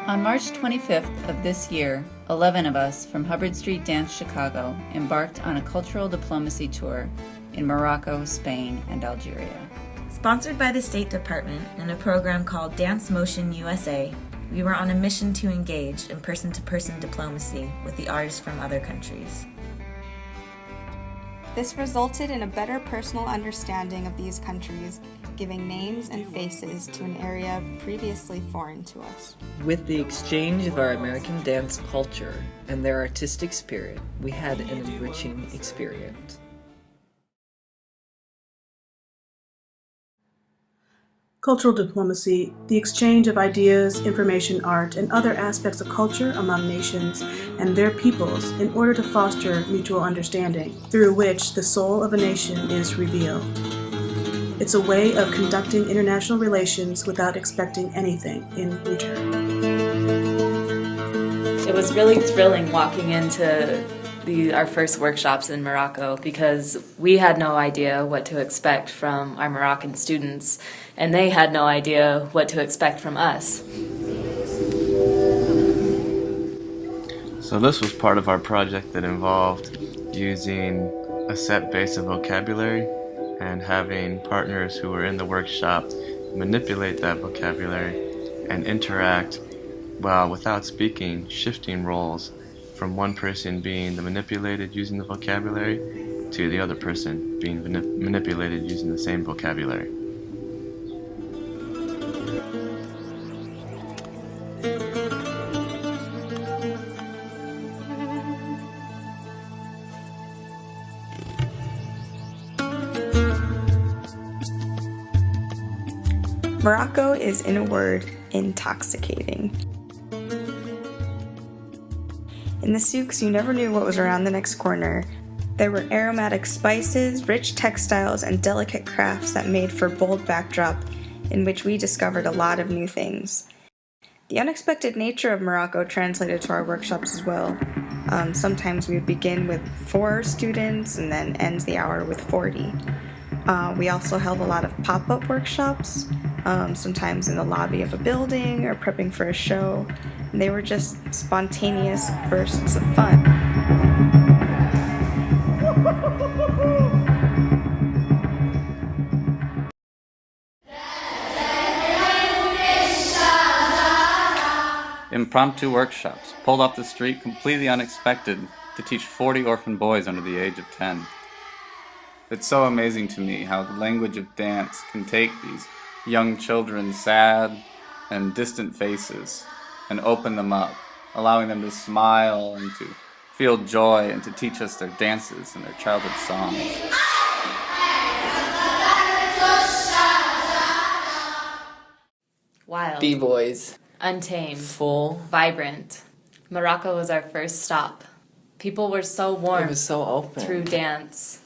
On March 25th of this year, 11 of us from Hubbard Street Dance Chicago embarked on a cultural diplomacy tour in Morocco, Spain, and Algeria. Sponsored by the State Department and a program called DanceMotion USA, we were on a mission to engage in person-to-person diplomacy with the artists from other countries. This resulted in a better personal understanding of these countries, giving names and faces to an area previously foreign to us. With the exchange of our American dance culture and their artistic spirit, we had an enriching experience. Cultural diplomacy, the exchange of ideas, information, art, and other aspects of culture among nations and their peoples in order to foster mutual understanding, through which the soul of a nation is revealed. It's a way of conducting international relations without expecting anything in return. It was really thrilling walking into our first workshops in Morocco because we had no idea what to expect from our Moroccan students, and they had no idea what to expect from us. So this was part of our project that involved using a set base of vocabulary and having partners who were in the workshop manipulate that vocabulary and interact while, without speaking, shifting roles from one person being the manipulated using the vocabulary to the other person being manipulated using the same vocabulary. Morocco is, in a word, intoxicating. In the souks, you never knew what was around the next corner. There were aromatic spices, rich textiles, and delicate crafts that made for bold backdrop in which we discovered a lot of new things. The unexpected nature of Morocco translated to our workshops as well. Sometimes we would begin with 4 students and then end the hour with 40. We also held a lot of pop-up workshops, sometimes in the lobby of a building or prepping for a show. And they were just spontaneous bursts of fun. Impromptu workshops, pulled off the street completely unexpected to teach 40 orphan boys under the age of 10. It's so amazing to me how the language of dance can take these young children's sad and distant faces and open them up, allowing them to smile and to feel joy and to teach us their dances and their childhood songs. Wild. B-boys. Untamed. Full. Vibrant. Morocco was our first stop. People were so warm. It was so open. Through dance.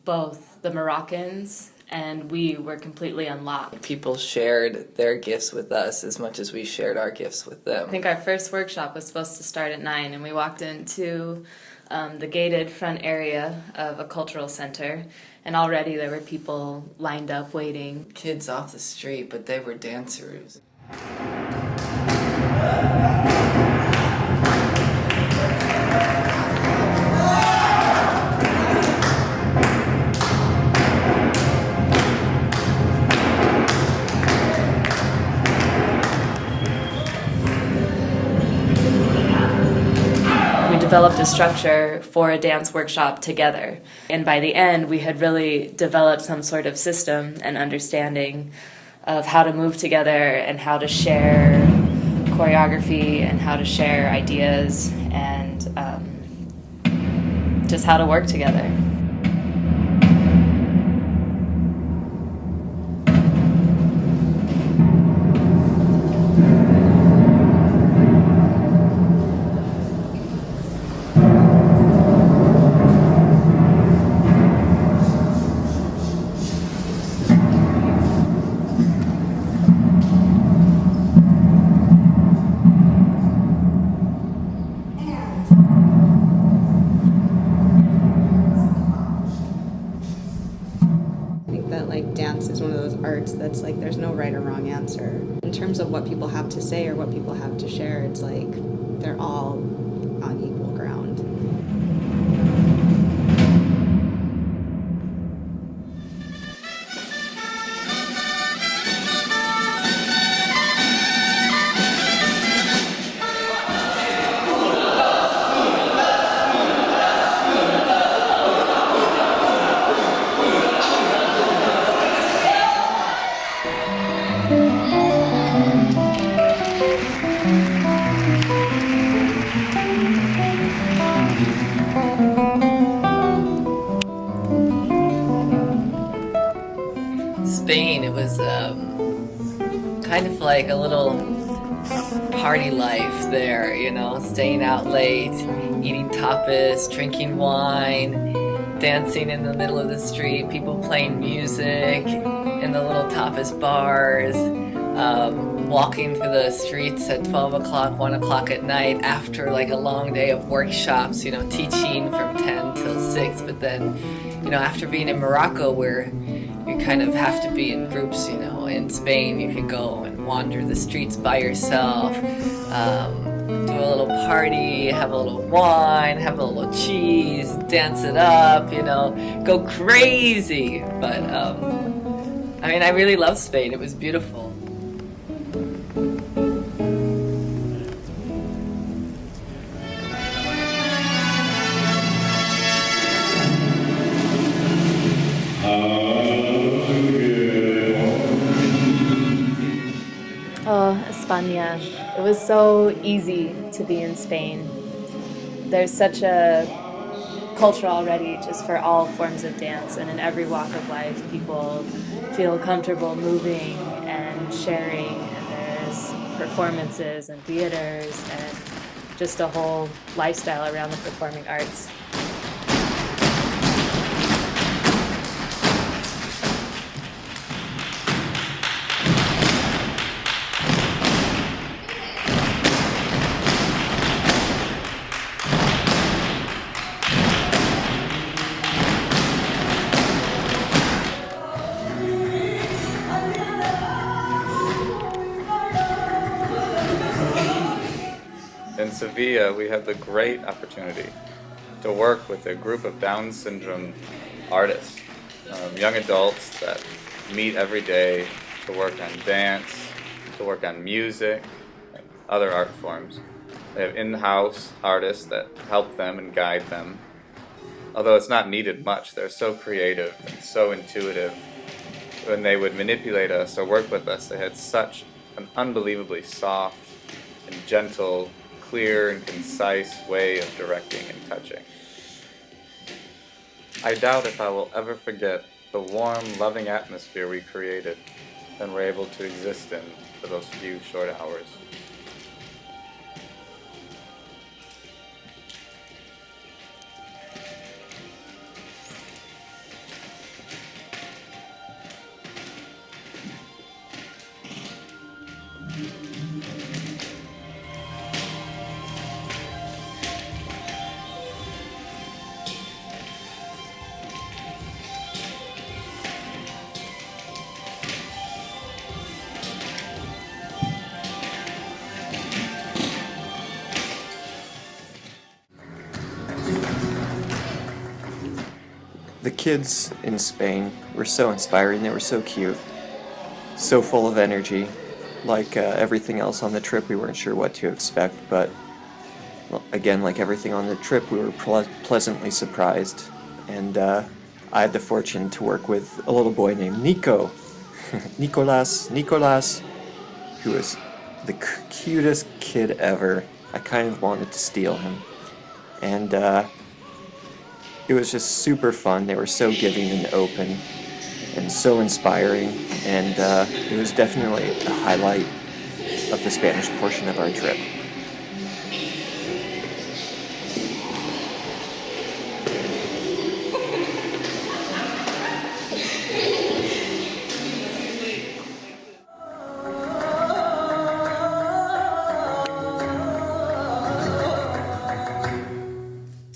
Both the Moroccans and we were completely unlocked. People shared their gifts with us as much as we shared our gifts with them. I think our first workshop was supposed to start at 9, and we walked into the gated front area of a cultural center, and already there were people lined up waiting. Kids off the street, but they were dancers. Developed a structure for a dance workshop together. And by the end, we had really developed some sort of system and understanding of how to move together and how to share choreography and how to share ideas and just how to work together. dance that's like there's no right or wrong answer. In terms of what people have to say or what people have to share, it's like they're all on equal ground. Spain, it was kind of like a little party life there, you know, staying out late, eating tapas, drinking wine, dancing in the middle of the street, people playing music in the little tapas bars, walking through the streets at 12 o'clock, 1 o'clock at night after like a long day of workshops, you know, teaching from 10 till 6, but then, you know, after being in Morocco where you kind of have to be in groups, you know. In Spain, you can go and wander the streets by yourself, do a little party, have a little wine, have a little cheese, dance it up, you know, go crazy. But, I mean, I really love Spain. It was beautiful. Oh, España. It was so easy to be in Spain. There's such a culture already just for all forms of dance, and in every walk of life people feel comfortable moving and sharing, and there's performances and theaters and just a whole lifestyle around the performing arts. In Sevilla, we had the great opportunity to work with a group of Down syndrome artists, young adults that meet every day to work on dance, to work on music, and other art forms. They have in-house artists that help them and guide them. Although it's not needed much, they're so creative and so intuitive. When they would manipulate us or work with us, they had such an unbelievably soft and gentle, clear and concise way of directing and touching. I doubt if I will ever forget the warm, loving atmosphere we created and were able to exist in for those few short hours. The kids in Spain were so inspiring. They were so cute, so full of energy. Like everything else on the trip, we weren't sure what to expect, but again, like everything on the trip, we were pleasantly surprised. And I had the fortune to work with a little boy named Nico, Nicolas, who was the cutest kid ever. I kind of wanted to steal him. And it was just super fun. They were so giving and open and so inspiring, and it was definitely a highlight of the Spanish portion of our trip.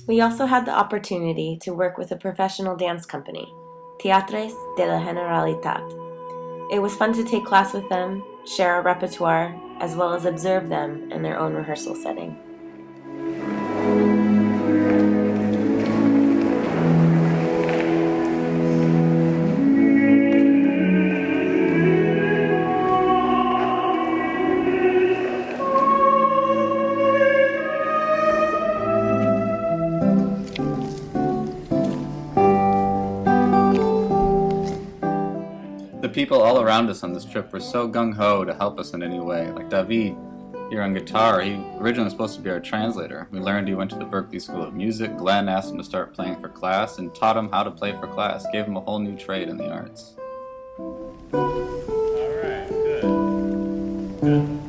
We also had the opportunity to work with a professional dance company, Teatres de la Generalitat. It was fun to take class with them, share our repertoire, as well as observe them in their own rehearsal setting. People all around us on this trip were so gung-ho to help us in any way. Like David, here on guitar, he originally was supposed to be our translator. We learned he went to the Berklee School of Music. Glenn asked him to start playing for class and taught him how to play for class, gave him a whole new trade in the arts. All right, good. Good.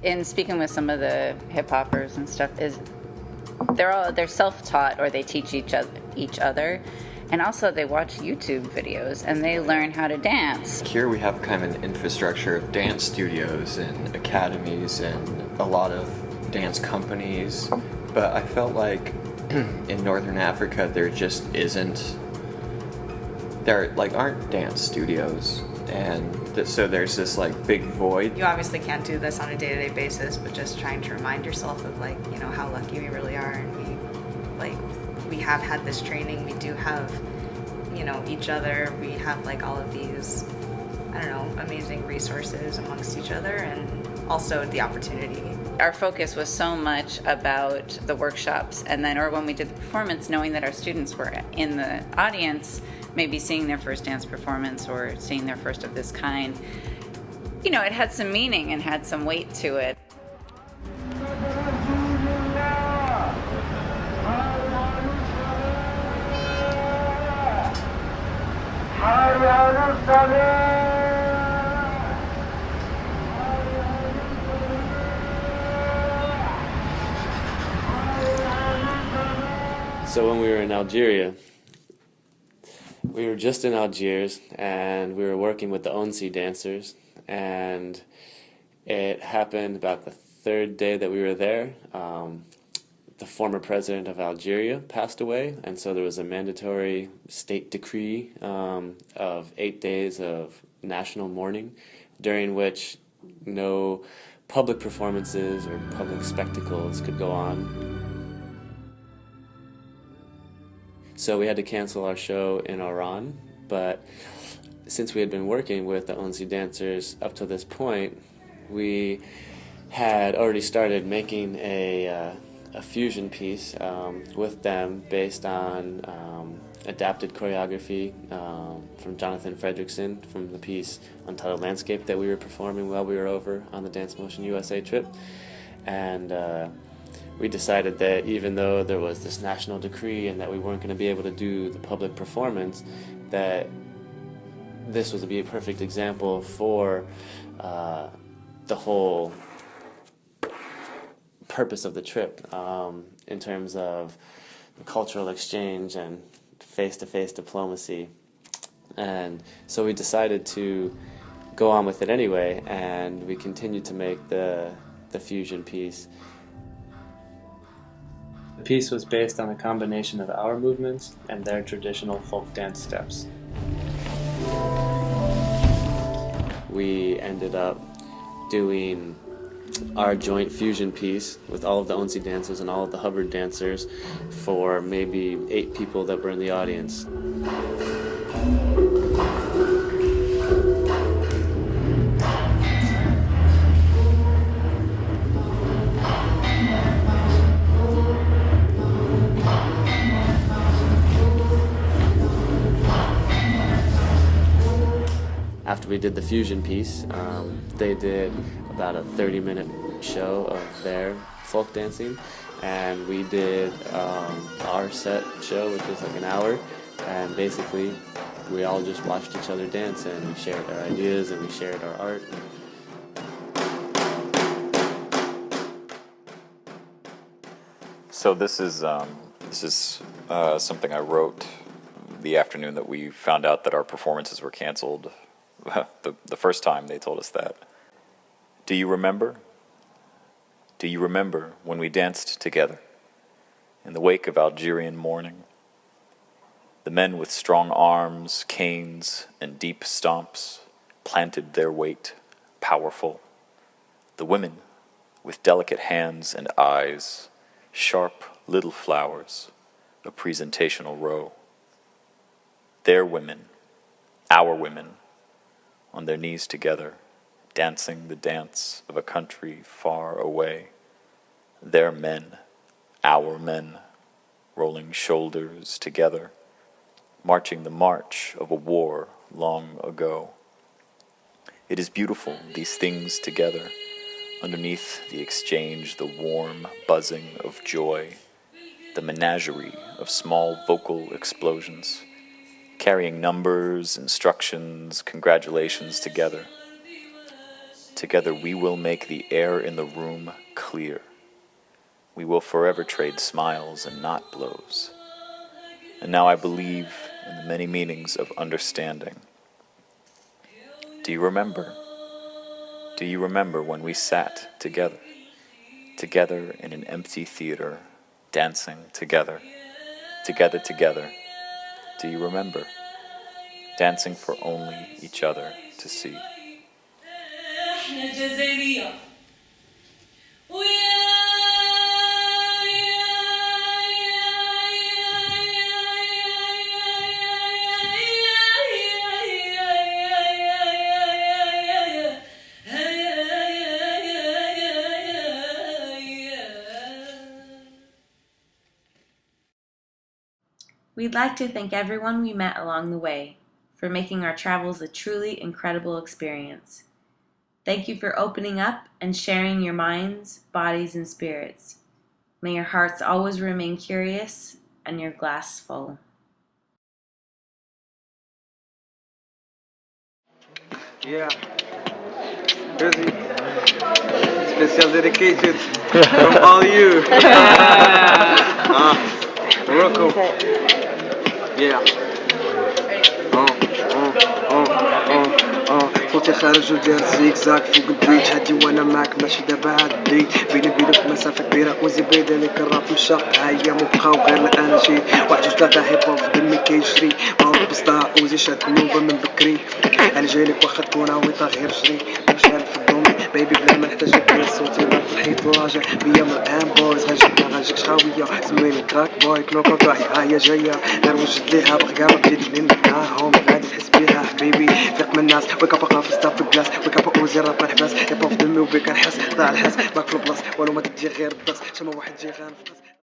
In speaking with some of the hip hoppers and stuff, is they're self-taught, or they teach each other, and also they watch YouTube videos and they learn how to dance. Here we have kind of an infrastructure of dance studios and academies and a lot of dance companies, but I felt like in Northern Africa there just aren't dance studios. And so there's this big void. You obviously can't do this on a day-to-day basis, but just trying to remind yourself of how lucky we really are, and we have had this training. We do have each other. We have all of these amazing resources amongst each other, and also the opportunity. Our focus was so much about the workshops, and then when we did the performance, knowing that our students were in the audience, maybe seeing their first dance performance or seeing their first of this kind, it had some meaning and had some weight to it. So when we were in Algeria, we were just in Algiers, and we were working with the ONSI dancers, and it happened about the third day that we were there. The former president of Algeria passed away, and so there was a mandatory state decree of 8 days of national mourning, during which no public performances or public spectacles could go on. So we had to cancel our show in Oran, but since we had been working with the ONSI dancers up to this point, we had already started making a fusion piece with them based on adapted choreography from Jonathan Fredrickson from the piece Untitled Landscape that we were performing while we were over on the DanceMotion USA trip. And we decided that even though there was this national decree and that we weren't going to be able to do the public performance, that this was a perfect example for the whole purpose of the trip in terms of cultural exchange and face-to-face diplomacy. And so we decided to go on with it anyway, and we continued to make the fusion piece. The piece was based on a combination of our movements and their traditional folk dance steps. We ended up doing our joint fusion piece with all of the ONSI dancers and all of the Hubbard dancers for maybe 8 people that were in the audience. after we did the fusion piece, they did about a 30-minute show of their folk dancing, and we did our set show, which was like an hour, and basically we all just watched each other dance, and we shared our ideas and we shared our art. So this is something I wrote the afternoon that we found out that our performances were canceled. The first time they told us that. Do you remember? Do you remember when we danced together in the wake of Algerian morning? The men with strong arms, canes, and deep stomps planted their weight, powerful. The women with delicate hands and eyes, sharp little flowers, a presentational row. Their women, our women, on their knees together, dancing the dance of a country far away. Their men, our men, rolling shoulders together, marching the march of a war long ago. It is beautiful, these things together, underneath the exchange, the warm buzzing of joy, the menagerie of small vocal explosions, carrying numbers, instructions, congratulations together. Together we will make the air in the room clear. We will forever trade smiles and not blows. And now I believe in the many meanings of understanding. Do you remember? Do you remember when we sat together? Together in an empty theater, dancing together. Together, together. Do you remember? Dancing for only each other to see. We'd like to thank everyone we met along the way for making our travels a truly incredible experience. Thank you for opening up and sharing your minds, bodies, and spirits. May your hearts always remain curious and your glass full. Yeah. Busy. Special dedicated from all you. Morocco. Yeah. صوتي خارج ودار زيكزاك فوق البيت هادي وانا معاك ماشي دابا عدي بيني وبينك مسافه كبيره وزي بعيد عليك الراب مشاق هيا مبقاو غير انا جيت واحد جوج ثلاثه هيب هوب في دمي كيجري معروف بصداع وزي شاد النوبه من بكري انا جايلك واخا تكون عويطه غير جري مشعل في الدومي بيبي بلا ما نحتاج لك صوتي ضرب في الحيط وراجع بيا من الان بويز غنجيك شاويه سميني كراك بوي كنوكو راهي هاهي جايه غير وجد ليها بغا بديت لين معاهم غادي تحس بيها حبيبي فيق من الناس ويك اب في ستاف بلاس ويك اب اوزي راب نحبس يبا في دمي وبيك نحس ضاع الحس ماك في البلاص والو ما تدي غير الدرس شما واحد جي غنفقس